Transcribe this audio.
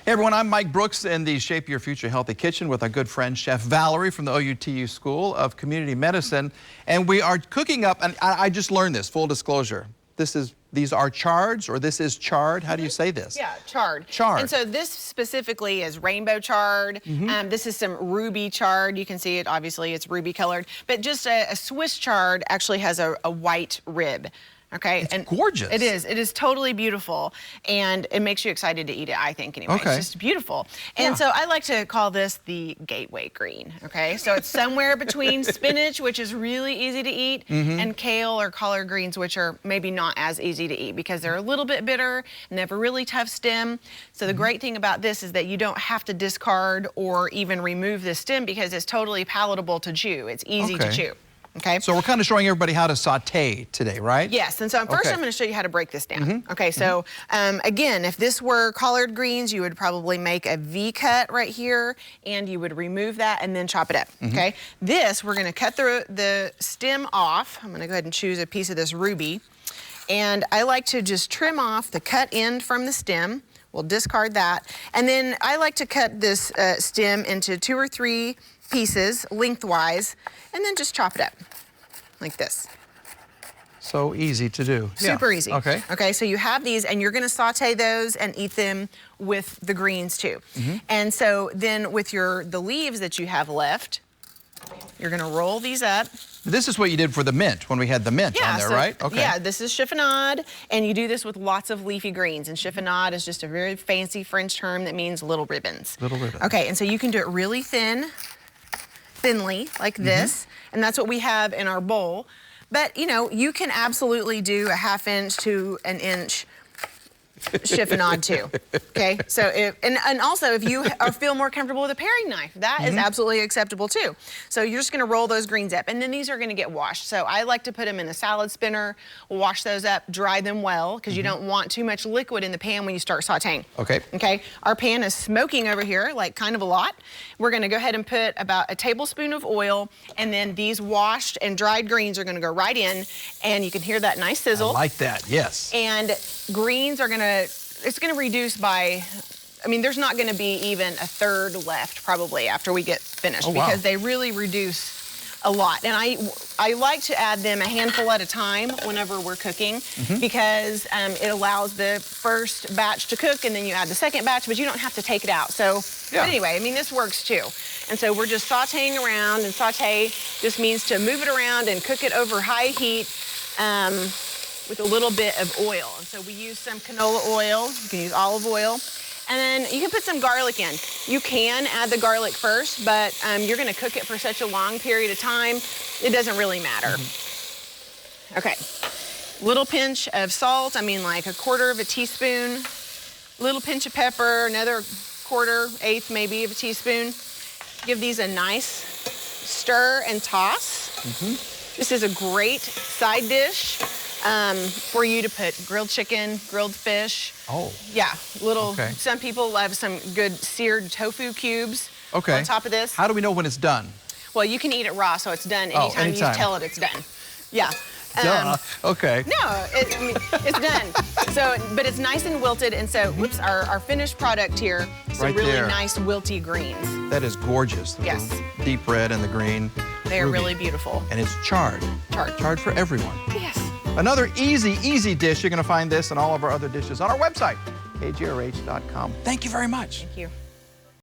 Hey everyone, I'm Mike Brooks in the Shape Your Future Healthy Kitchen with our good friend Chef Valerie from the OUTU School of Community Medicine. And we are cooking up, and I just learned this, full disclosure. These are chards, or this is chard. How do you say this? Yeah, chard. Chard. And so this specifically is rainbow chard. This is some ruby chard. You can see it, obviously, it's ruby colored. But just a Swiss chard actually has a white rib. Okay, it's gorgeous. It is. It is totally beautiful, and it makes you excited to eat it, I think, anyway. Okay. It's just beautiful. And so I like to call this the gateway green, okay? So it's somewhere between spinach, which is really easy to eat, and kale or collard greens, which are maybe not as easy to eat because they're a little bit bitter and they have a really tough stem. So the great thing about this is that you don't have to discard or even remove the stem because it's totally palatable to chew. It's easy to chew. Okay. So we're kind of showing everybody how to saute today, right? Yes, and so first I'm going to show you how to break this down. Okay, so again, if this were collard greens, you would probably make a V cut right here, and you would remove that and then chop it up, okay? This, we're going to cut the stem off. I'm going to go ahead and choose a piece of this ruby, and I like to just trim off the cut end from the stem. We'll discard that, and then I like to cut this stem into 2 or 3 pieces lengthwise, and then just chop it up like this. So easy to do. Super easy. Okay. Okay, so you have these, and you're gonna saute those and eat them with the greens too. And so then with the leaves that you have left, you're gonna roll these up. This is what you did for the mint, when we had the mint on there, right? Okay. Yeah, this is chiffonade, and you do this with lots of leafy greens. And chiffonade is just a very fancy French term that means little ribbons. Little ribbons. Okay, and so you can do it really thinly, like this, and that's what we have in our bowl. But, you know, you can absolutely do a 1/2 inch to 1 inch chiffonade too, okay? So, and also if you feel more comfortable with a paring knife, that is absolutely acceptable too. So you're just gonna roll those greens up, and then these are gonna get washed. So I like to put them in a salad spinner, wash those up, dry them well, because you don't want too much liquid in the pan when you start sauteing. Okay. Okay, our pan is smoking over here, like kind of a lot. We're gonna go ahead and put about a tablespoon of oil, and then these washed and dried greens are gonna go right in, and you can hear that nice sizzle. I like that, yes. And greens are it's gonna reduce by, I mean, there's not gonna be even a third left probably after we get finished, because they really reduce a lot. And I like to add them a handful at a time whenever we're cooking, because it allows the first batch to cook, and then you add the second batch, but you don't have to take it out. So but anyway, I mean, this works too. And so we're just sauteing around, and saute just means to move it around and cook it over high heat with a little bit of oil. And so we use some canola oil, you can use olive oil, and then you can put some garlic in. You can add the garlic first, but you're gonna cook it for such a long period of time, it doesn't really matter. Okay, little pinch of salt, I mean like 1/4 of a teaspoon, little pinch of pepper, another 1/4, 1/8 maybe of a teaspoon. Give these a nice stir and toss. This is a great side dish for you to put grilled chicken, grilled fish. Oh. Yeah, some people love some good seared tofu cubes on top of this. How do we know when it's done? Well, you can eat it raw, so it's done anytime you tell it it's done. Yeah. Okay. No, I mean, it's done. So, but it's nice and wilted, and so, whoops, our finished product here, some really nice wilty greens. That is gorgeous. Yes. The deep red and the green. They are really beautiful. And it's chard. Chard. Chard for everyone. Yes. Another easy dish. You're going to find this and all of our other dishes on our website, agrh.com. Thank you very much. Thank you.